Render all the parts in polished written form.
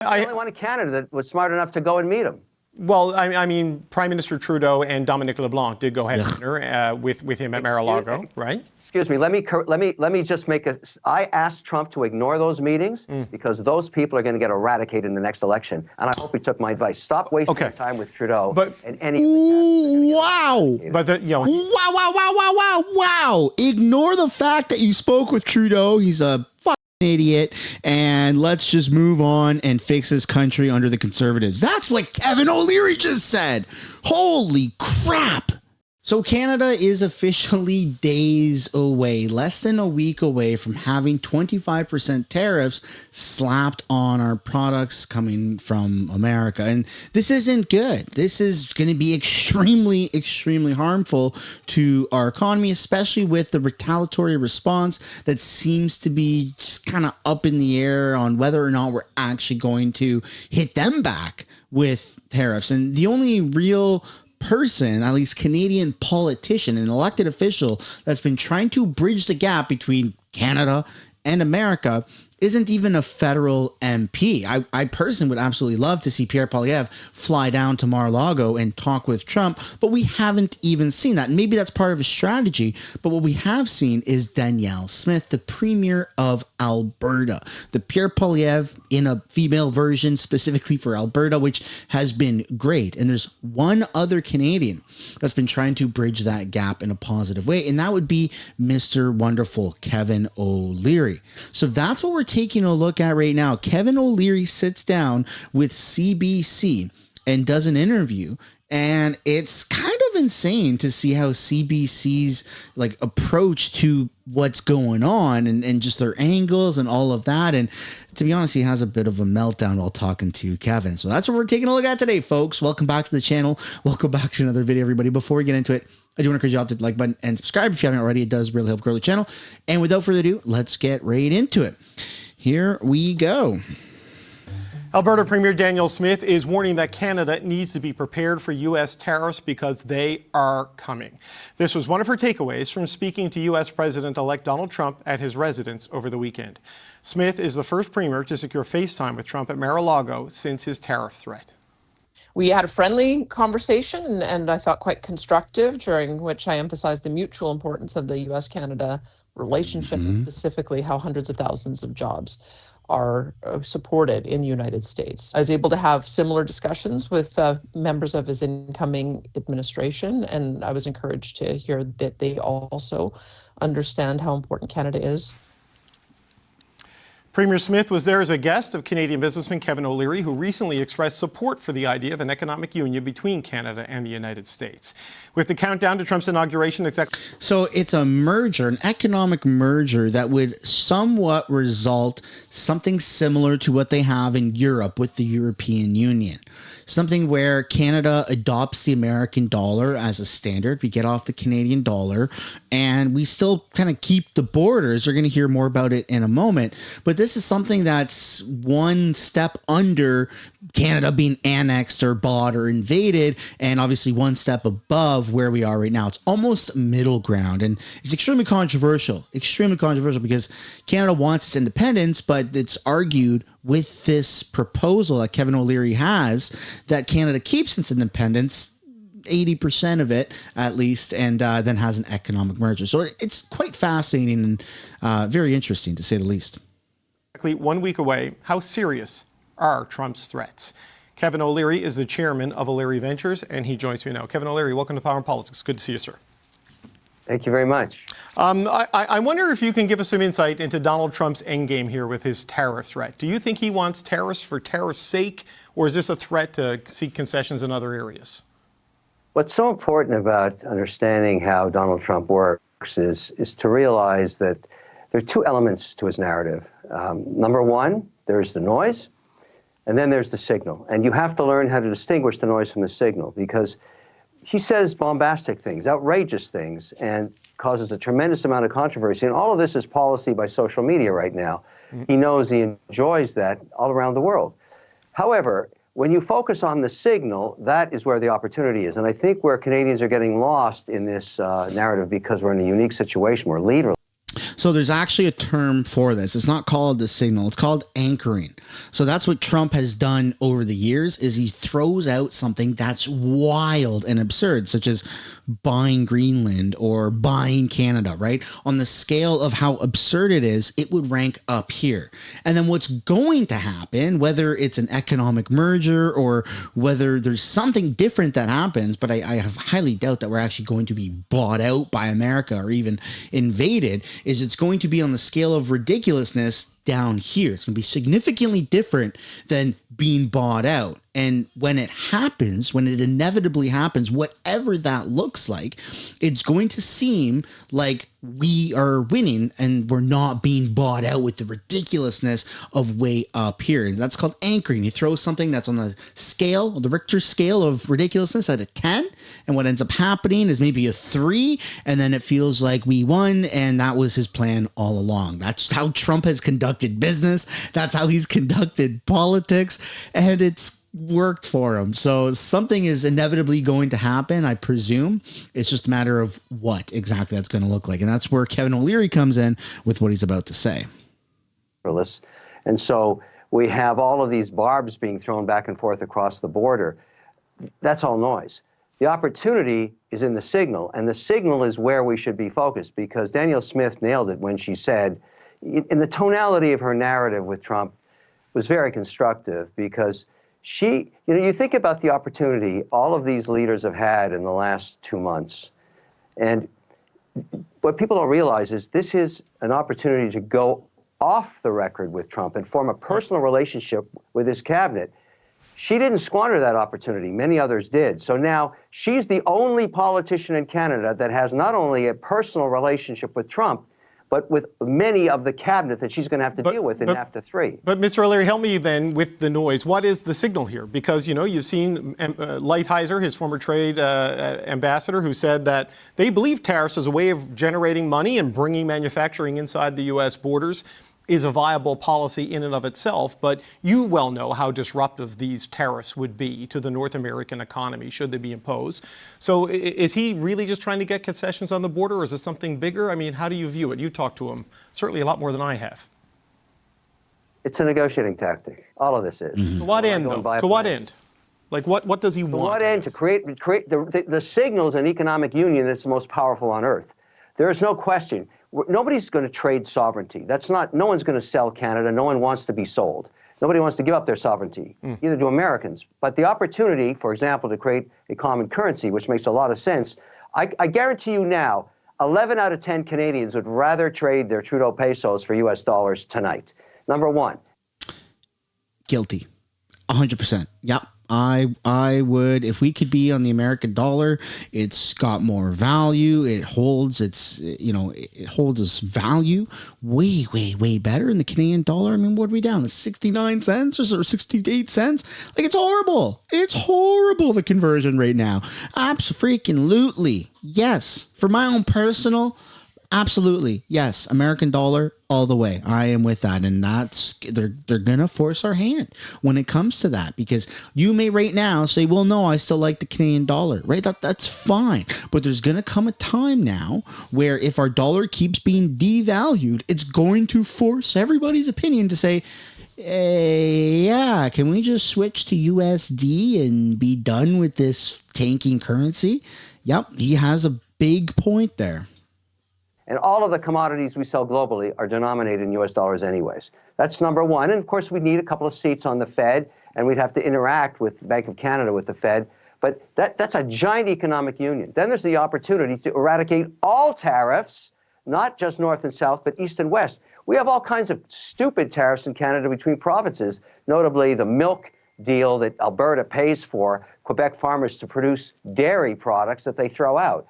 The only one in Canada that was smart enough to go and meet him. Well, I mean, Prime Minister Trudeau and Dominic LeBlanc did go ahead and dinner with him at Mar-a-Lago, right? Excuse me. Let me just make a. I asked Trump to ignore those meetings because those people are going to get eradicated in the next election, and I hope he took my advice. Stop wasting your time with Trudeau and any. Wow! But Wow! Ignore the fact that you spoke with Trudeau. He's a idiot, and let's just move on and fix this country under the Conservatives. That's what Kevin O'Leary just said. Holy crap. So Canada is officially days away, less than a week away from having 25% tariffs slapped on our products coming from America. And this isn't good. This is going to be extremely, extremely harmful to our economy, especially with the retaliatory response that seems to be just kind of up in the air on whether or not we're actually going to hit them back with tariffs. And the only real person, at least Canadian politician, an elected official that's been trying to bridge the gap between Canada and America isn't even a federal MP. I personally would absolutely love to see Pierre Poilievre fly down to Mar-a-Lago and talk with Trump, but we haven't even seen that. And maybe that's part of a strategy, but what we have seen is Danielle Smith, the Premier of Alberta. The Pierre Poilievre in a female version specifically for Alberta, which has been great. And there's one other Canadian that's been trying to bridge that gap in a positive way, and that would be Mr. Wonderful Kevin O'Leary. So that's what we're taking a look at right now. Kevin O'Leary sits down with CBC and does an interview, and it's kind of insane to see how CBC's like approach to what's going on and just their angles and all of that. And to be honest, he has a bit of a meltdown while talking to Kevin. So that's what we're taking a look at today, folks. Welcome back to the channel. Welcome back to another video, everybody. Before we get into it, I do want to encourage you all to hit the like button and subscribe if you haven't already. It does really help grow the channel. And without further ado, let's get right into it. Here we go. Alberta Premier Danielle Smith is warning that Canada needs to be prepared for U.S. tariffs because they are coming. This was one of her takeaways from speaking to U.S. President-elect Donald Trump at his residence over the weekend. Smith is the first premier to secure FaceTime with Trump at Mar-a-Lago since his tariff threat. We had a friendly conversation and I thought quite constructive, during which I emphasized the mutual importance of the U.S.-Canada relationship, and specifically how hundreds of thousands of jobs are supported in the United States. I was able to have similar discussions with members of his incoming administration, and I was encouraged to hear that they also understand how important Canada is. Premier Smith was there as a guest of Canadian businessman Kevin O'Leary, who recently expressed support for the idea of an economic union between Canada and the United States. With the countdown to Trump's inauguration, So it's a merger, an economic merger that would somewhat result something similar to what they have in Europe with the European Union. Something where Canada adopts the American dollar as a standard. We get off the Canadian dollar and we still kind of keep the borders. We're going to hear more about it in a moment. But this is something that's one step under Canada being annexed or bought or invaded, and obviously one step above where we are right now. It's almost middle ground, and it's extremely controversial because Canada wants its independence, but it's argued with this proposal that Kevin O'Leary has that Canada keeps its independence, 80% of it at least, and then has an economic merger. So it's quite fascinating and very interesting, to say the least. 1 week away, how serious are Trump's threats? Kevin O'Leary is the chairman of O'Leary Ventures, and he joins me now. Kevin O'Leary, welcome to Power and Politics. Good to see you, sir. Thank you very much. I wonder if you can give us some insight into Donald Trump's endgame here with his tariff threat. Do you think he wants tariffs for tariff's sake, or is this a threat to seek concessions in other areas? What's so important about understanding how Donald Trump works is to realize that there are two elements to his narrative. Number one, there's the noise, and then there's the signal. And you have to learn how to distinguish the noise from the signal, because he says bombastic things, outrageous things, and causes a tremendous amount of controversy. And all of this is policy by social media right now. He knows he enjoys that all around the world. However, when you focus on the signal, that is where the opportunity is. And I think where Canadians are getting lost in this narrative, because we're in a unique situation, we're leaderless. So there's actually a term for this. It's not called the signal. It's called anchoring. So that's what Trump has done over the years is he throws out something that's wild and absurd, such as buying Greenland or buying Canada, right? On the scale of how absurd it is, it would rank up here. And then what's going to happen, whether it's an economic merger or whether there's something different that happens, but I have highly doubt that we're actually going to be bought out by America or even invaded, is it's going to be on the scale of ridiculousness down here. It's going to be significantly different than being bought out. And when it happens, when it inevitably happens, whatever that looks like, it's going to seem like we are winning and we're not being bought out with the ridiculousness of way up here. That's called anchoring. You throw something that's on the scale, the Richter scale of ridiculousness at a 10, and what ends up happening is maybe a 3, and then it feels like we won, and that was his plan all along. That's how Trump has conducted business. That's how he's conducted politics, and it's worked for him. So something is inevitably going to happen, I presume. It's just a matter of what exactly that's going to look like. And that's where Kevin O'Leary comes in with what he's about to say. And so we have all of these barbs being thrown back and forth across the border. That's all noise. The opportunity is in the signal, and the signal is where we should be focused, because Danielle Smith nailed it when she said, in the tonality of her narrative with Trump was very constructive, because she, you think about the opportunity all of these leaders have had in the last 2 months. And what people don't realize is this is an opportunity to go off the record with Trump and form a personal relationship with his cabinet. She didn't squander that opportunity. Many others did. So now she's the only politician in Canada that has not only a personal relationship with Trump, but with many of the cabinet that she's going to have to deal with in NAFTA 3. But Mr. O'Leary, help me then with the noise. What is the signal here? Because, you've seen Lighthizer, his former trade ambassador, who said that they believe tariffs as a way of generating money and bringing manufacturing inside the U.S. borders is a viable policy in and of itself, but you well know how disruptive these tariffs would be to the North American economy should they be imposed. So is he really just trying to get concessions on the border, or is it something bigger? I mean, how do you view it? You talked to him certainly a lot more than I have. It's a negotiating tactic. All of this is. Mm-hmm. To what end, though? To what end? Like, what does he want? To what end? To create the signals an economic union that's the most powerful on earth. There is no question. Nobody's going to trade sovereignty. No one's going to sell Canada. No one wants to be sold. Nobody wants to give up their sovereignty, either do Americans. But the opportunity, for example, to create a common currency, which makes a lot of sense, I guarantee you now, 11 out of 10 Canadians would rather trade their Trudeau pesos for US dollars tonight. Number one. Guilty. 100%. Yep. I would, if we could be on the American dollar, it's got more value. It holds it holds its value way, way, way better in the Canadian dollar. I mean, what are we down? It's 69 cents or 68 cents? Like, it's horrible. It's horrible, the conversion rate now. Abso-freaking-lutely. Yes. For my own personal, absolutely. Yes. American dollar all the way. I am with that. And they're going to force our hand when it comes to that, because you may right now say, well, no, I still like the Canadian dollar, right? That's fine. But there's going to come a time now where if our dollar keeps being devalued, it's going to force everybody's opinion to say, yeah, can we just switch to USD and be done with this tanking currency? Yep. He has a big point there. And all of the commodities we sell globally are denominated in US dollars anyways. That's number one. And of course, we need a couple of seats on the Fed, and we'd have to interact with Bank of Canada, with the Fed. But that's a giant economic union. Then there's the opportunity to eradicate all tariffs, not just North and South, but East and West. We have all kinds of stupid tariffs in Canada between provinces, notably the milk deal that Alberta pays for Quebec farmers to produce dairy products that they throw out.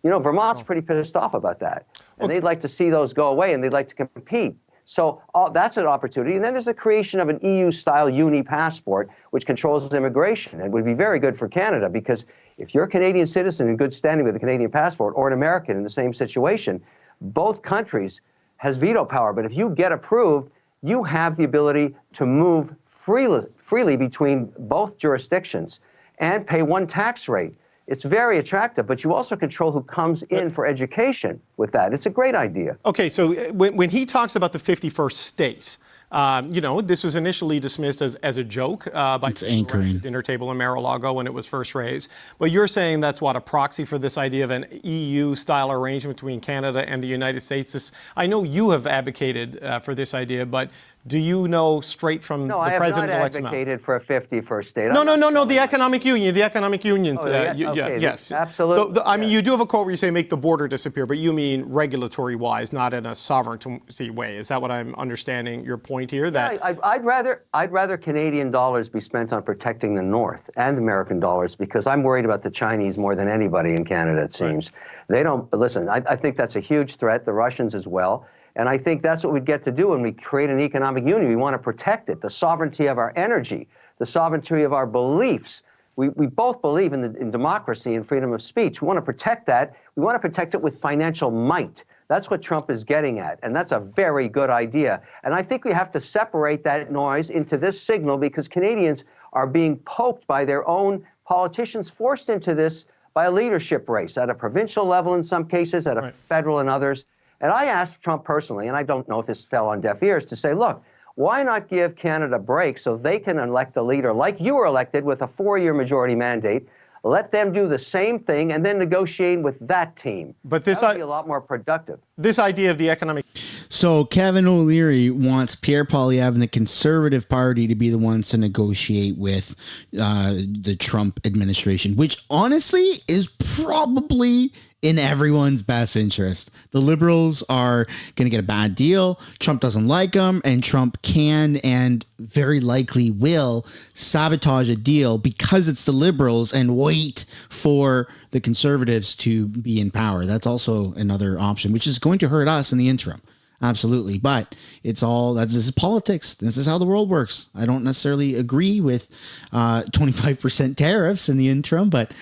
Vermont's pretty pissed off about that. And they'd like to see those go away, and they'd like to compete. So that's an opportunity. And then there's the creation of an EU-style uni-passport, which controls immigration. And would be very good for Canada, because if you're a Canadian citizen in good standing with a Canadian passport, or an American in the same situation, both countries has veto power. But if you get approved, you have the ability to move freely between both jurisdictions and pay one tax rate. It's very attractive, but you also control who comes in for education with that. It's a great idea. Okay, so when he talks about the 51st state, this was initially dismissed as a joke by people around the dinner table in Mar-a-Lago when it was first raised. But you're saying that's what, a proxy for this idea of an EU-style arrangement between Canada and the United States? I know you have advocated for this idea, but do you know straight from the president-elect's mouth? No, I have not advocated for a 51st state. No, the economic union. The economic union. Yes. Absolutely. I mean, you do have a quote where you say make the border disappear, but you mean regulatory-wise, not in a sovereignty way. Is that what I'm understanding your point here? That I'd rather Canadian dollars be spent on protecting the North and American dollars, because I'm worried about the Chinese more than anybody in Canada, it seems. Right. They don't listen. I think that's a huge threat, the Russians as well. And I think that's what we'd get to do when we create an economic union. We want to protect it, the sovereignty of our energy, the sovereignty of our beliefs. We both believe in democracy and freedom of speech. We want to protect that. We want to protect it with financial might. That's what Trump is getting at, and that's a very good idea. And I think we have to separate that noise into this signal, because Canadians are being poked by their own politicians, forced into this by a leadership race at a provincial level in some cases, at a federal and others. And I asked Trump personally, and I don't know if this fell on deaf ears, to say, look, why not give Canada a break so they can elect a leader like you were elected with a 4-year majority mandate? Let them do the same thing and then negotiate with that team. But this would be a lot more productive. This idea of the economic. So Kevin O'Leary wants Pierre Poilievre and the Conservative Party to be the ones to negotiate with the Trump administration, which honestly is probably in everyone's best interest. The Liberals are going to get a bad deal. Trump doesn't like them, and Trump can and very likely will sabotage a deal because it's the Liberals and wait for the Conservatives to be in power. That's also another option, which is going to hurt us in the interim. Absolutely. But this is politics. This is how the world works. I don't necessarily agree with 25% tariffs in the interim, but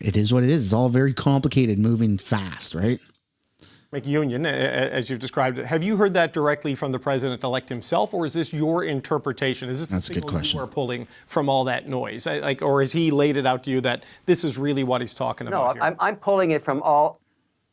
it is what it is. It's all very complicated, moving fast, right? Union, as you've described it. Have you heard that directly from the president-elect himself, or is this your interpretation? Is this That's a good question. You are pulling from all that noise, or has he laid it out to you that this is really what he's talking about? No, I'm pulling it from all.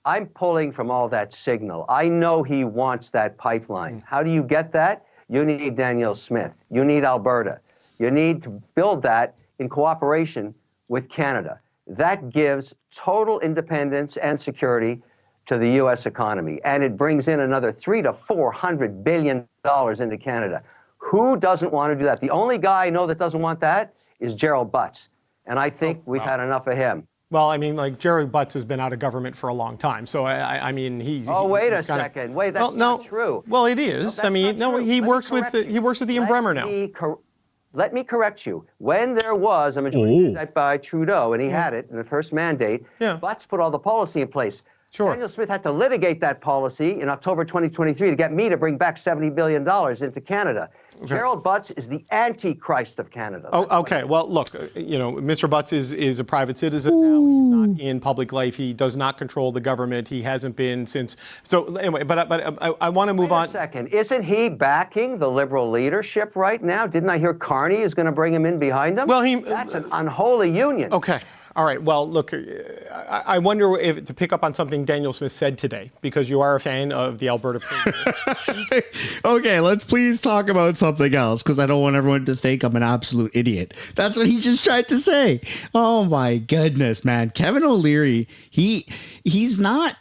I'm pulling from all that signal. I know he wants that pipeline. How do you get that? You need Danielle Smith. You need Alberta. You need to build that in cooperation with Canada. That gives total independence and security to the U.S. economy, and it brings in another $300 to $400 billion into Canada. Who doesn't want to do that? The only guy I know that doesn't want that is Gerald Butts, and I think we've had enough of him. Well, I mean, Gerald Butts has been out of government for a long time, so I mean, he's. Oh, wait a second. Wait, that's not true. Well, it is. He works with the Ian Bremmer now. Let me correct you. When there was a majority by Trudeau, and he had it in the first mandate, Butts put all the policy in place. Sure. Danielle Smith had to litigate that policy in October 2023 to get me to bring back $70 billion into Canada. Okay. Gerald Butts is the antichrist of Canada. Oh, okay. Well, look, Mr. Butts is a private citizen now. He's not in public life. He does not control the government. He hasn't been since. So anyway, but I want to move on. Wait a second. Isn't he backing the Liberal leadership right now? Didn't I hear Carney is going to bring him in behind him? Well, that's an unholy union. Okay. All right. Well, look, I wonder if to pick up on something Danielle Smith said today, because you are a fan of the Alberta Premier. Okay, let's please talk about something else, because I don't want everyone to think I'm an absolute idiot. That's what he just tried to say. Oh my goodness, man. Kevin O'Leary, he's not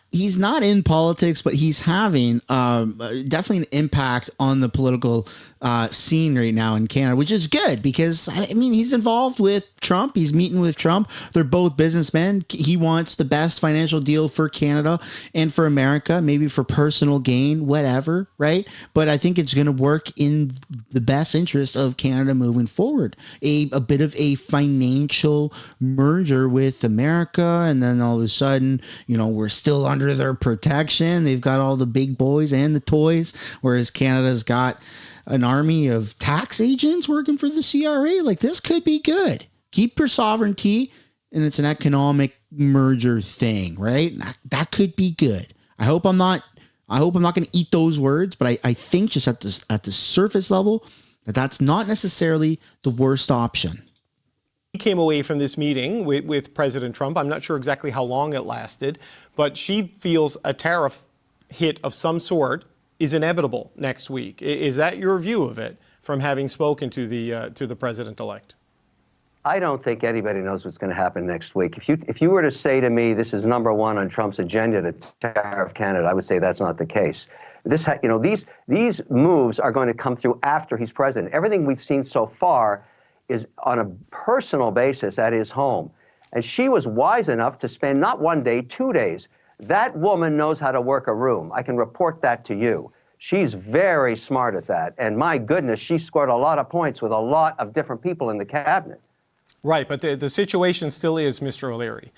in politics, but he's having definitely an impact on the political scene right now in Canada, which is good, because I mean, he's involved with Trump. He's meeting with Trump. They're both businessmen. He wants the best financial deal for Canada and for America, maybe for personal gain, whatever, right? But I think it's going to work in the best interest of Canada moving forward. A bit of a financial merger with America, and then all of a sudden, we're still under their protection. They've got all the big boys and the toys, whereas Canada's got an army of tax agents working for the CRA. This could be good. Keep your sovereignty, and it's an economic merger thing, right? That could be good. I hope I'm not going to eat those words, but I think just at the surface level that's not necessarily the worst option. came away from this meeting with President Trump. I'm not sure exactly how long it lasted, but she feels a tariff hit of some sort is inevitable next week. Is that your view of it from having spoken to the president-elect? I don't think anybody knows what's going to happen next week. If you were to say to me, this is number one on Trump's agenda to tariff Canada, I would say that's not the case. These moves are going to come through after he's president. Everything we've seen so far is on a personal basis at his home. And she was wise enough to spend not 1 day, 2 days. That woman knows how to work a room. I can report that to you. She's very smart at that. And my goodness, she scored a lot of points with a lot of different people in the cabinet. Right, but the situation still is, Mr. O'Leary.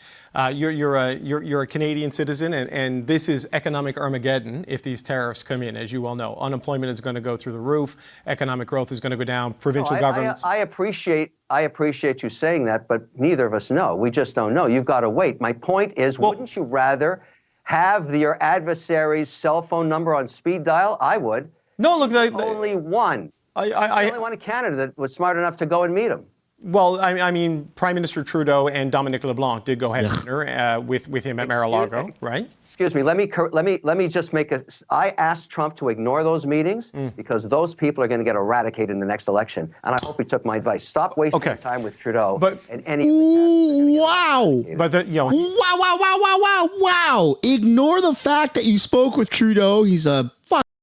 You're a Canadian citizen, and this is economic Armageddon if these tariffs come in, as you well know. Unemployment is going to go through the roof. Economic growth is going to go down. Provincial governments. I appreciate you saying that, but neither of us know. We just don't know. You've got to wait. My point is, wouldn't you rather have your adversary's cell phone number on speed dial? I would. No, look, only one. Only one in Canada that was smart enough to go and meet him. Well, I mean, Prime Minister Trudeau and Dominic LeBlanc did go have dinner with him at Mar-a-Lago, right? Excuse me. Let me just make I asked Trump to ignore those meetings because those people are going to get eradicated in the next election, and I hope he took my advice. Stop wasting your time with Trudeau and any. Wow! But wow! Ignore the fact that you spoke with Trudeau. He's a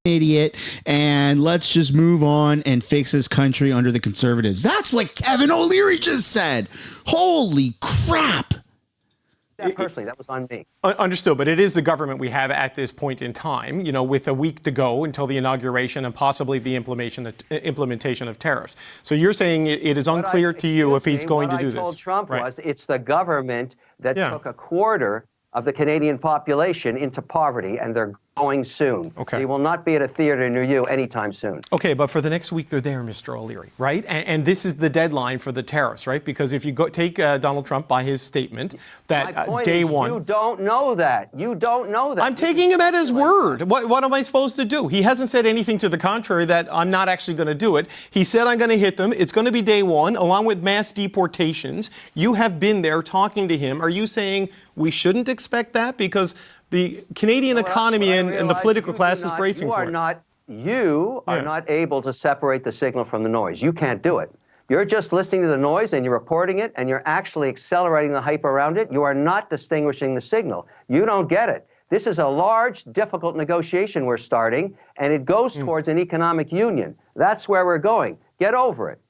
idiot, and let's just move on and fix this country under the Conservatives. That's what Kevin O'Leary just said. Holy crap. Personally, that was on me. Understood, but it is the government we have at this point in time, with a week to go until the inauguration and possibly the implementation of tariffs. So you're saying it is unclear to you if he's going to do this. What I told Trump was it's the government that took a quarter of the Canadian population into poverty, and they're going soon. Okay. They will not be at a theater near you anytime soon. Okay, but for the next week, they're there, Mr. O'Leary, right? And this is the deadline for the tariffs, right? Because if you take Donald Trump by his statement that My point day is, one... You don't know that. You don't know that. I'm taking him at his word. What am I supposed to do? He hasn't said anything to the contrary that I'm not actually going to do it. He said I'm going to hit them. It's going to be day one, along with mass deportations. You have been there talking to him. Are you saying we shouldn't expect that? Because the Canadian economy and the political class is bracing for it. You are not able to separate the signal from the noise. You can't do it. You're just listening to the noise and you're reporting it and you're actually accelerating the hype around it. You are not distinguishing the signal. You don't get it. This is a large, difficult negotiation we're starting, and it goes towards an economic union. That's where we're going. Get over it.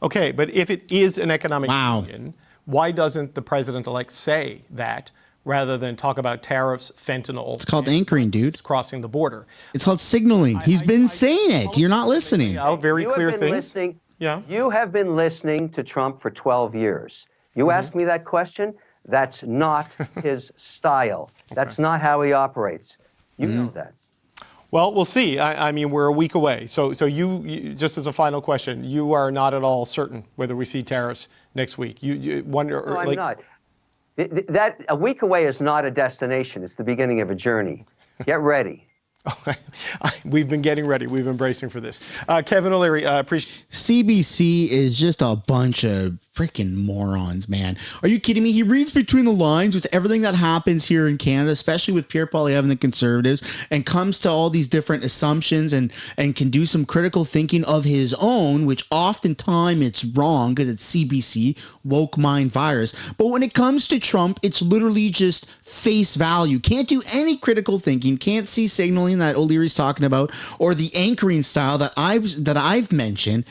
Okay, but if it is an economic union, why doesn't the president-elect say that rather than talk about tariffs, fentanyl? It's called anchoring, dude. Crossing the border. It's called signaling. He's been saying it. You're not listening. Very clear things. You have been listening to Trump for 12 years. You asked me that question. That's not his style. That's not how he operates. You know that. Well, we'll see. I mean, we're a week away. So you, just as a final question, you are not at all certain whether we see tariffs next week. You wonder? No, I'm not. That a week away is not a destination. It's the beginning of a journey. Get ready. We've been getting ready. We've been bracing for this. Kevin O'Leary, appreciate. CBC is just a bunch of freaking morons, man. Are you kidding me? He reads between the lines with everything that happens here in Canada, especially with Pierre Poilievre and the Conservatives, and comes to all these different assumptions and can do some critical thinking of his own, which oftentimes it's wrong because it's CBC, woke mind virus. But when it comes to Trump, it's literally just face value. Can't do any critical thinking, can't see signaling that O'Leary's talking about, or the anchoring style that I've mentioned.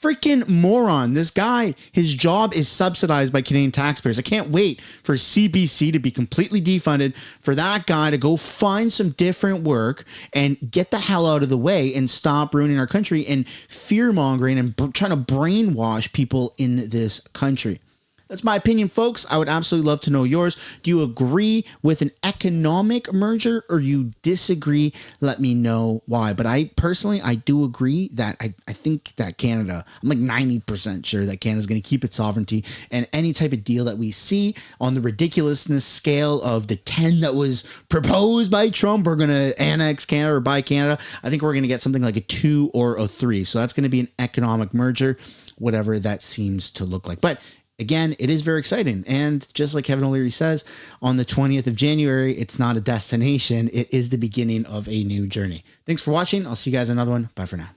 Freaking moron. This guy, his job is subsidized by Canadian taxpayers. I can't wait for CBC to be completely defunded, for that guy to go find some different work and get the hell out of the way and stop ruining our country and fear-mongering and trying to brainwash people in this country. That's my opinion, folks. I would absolutely love to know yours. Do you agree with an economic merger or you disagree? Let me know why. But I personally do agree that I think that Canada, I'm like 90% sure that Canada's going to keep its sovereignty, and any type of deal that we see on the ridiculousness scale of the 10 that was proposed by Trump, we're going to annex Canada or buy Canada. I think we're going to get something like a 2 or a 3. So that's going to be an economic merger, whatever that seems to look like. But again, it is very exciting. And just like Kevin O'Leary says, on the 20th of January, it's not a destination. It is the beginning of a new journey. Thanks for watching. I'll see you guys in another one. Bye for now.